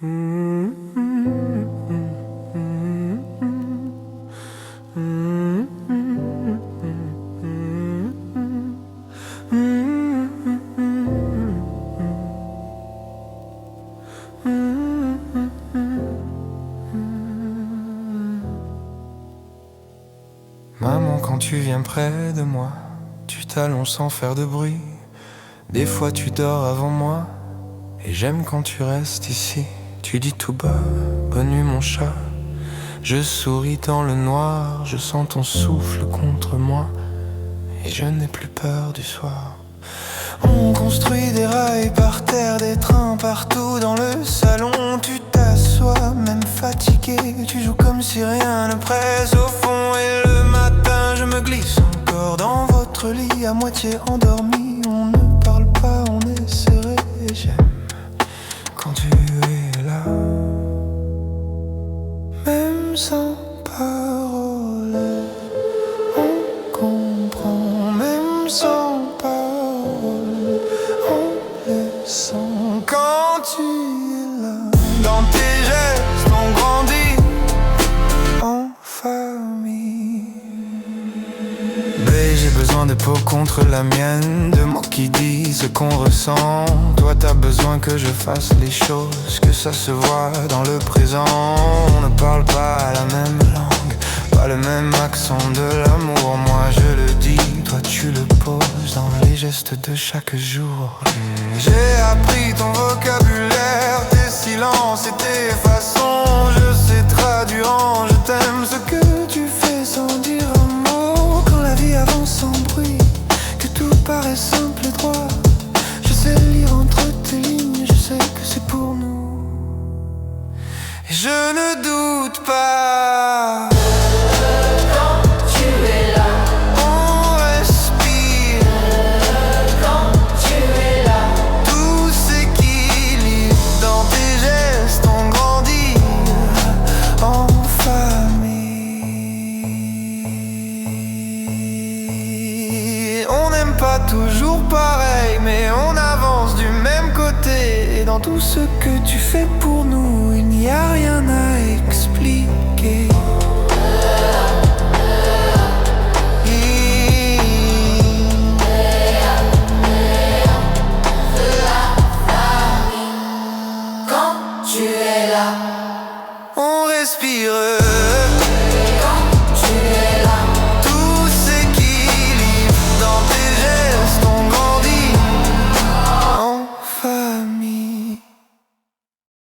Maman, quand tu viens près de moi, tu t'allonges sans faire de bruit. Des fois tu dors avant moi, et j'aime quand tu restes ici. Tu dis tout bas, bonne nuit mon chat. Je souris dans le noir, je sens ton souffle contre moi, et je n'ai plus peur du soir. On construit des rails par terre, des trains partout dans le salon. Tu t'assois, même fatigué, tu joues comme si rien ne presse au fond. Et le matin je me glisse encore dans votre lit, à moitié endormi. On ne parle pas, on est serré, et j'aime quand tu es là. Même sans parole, on comprend. Même sans parole, on le sent. Quand tu es là, dans tes gestes on grandit en famille. Bé, j'ai besoin de peau contre la mienne, de mots qui disent ce qu'on ressent. Toi t'as besoin que je fasse les choses, que ça se voit dans le présent. On ne parle pas la même langue, pas le même accent de l'amour. Moi je le dis, toi tu le poses dans les gestes de chaque jour. J'ai appris ton vocabulaire, tes silences et tes façons. Je sais traduire en je t'aime ce que tu fais sans dire un mot. Quand la vie avance sans bruit, que tout paraît simple et droit, je sais lire entre tes lignes, je sais que c'est pour nous. Et je ne doute pas. Pas toujours pareil, mais on avance du même côté. Et dans tout ce que tu fais pour nous, il n'y a rien à expliquer. Quand tu es là, on respire.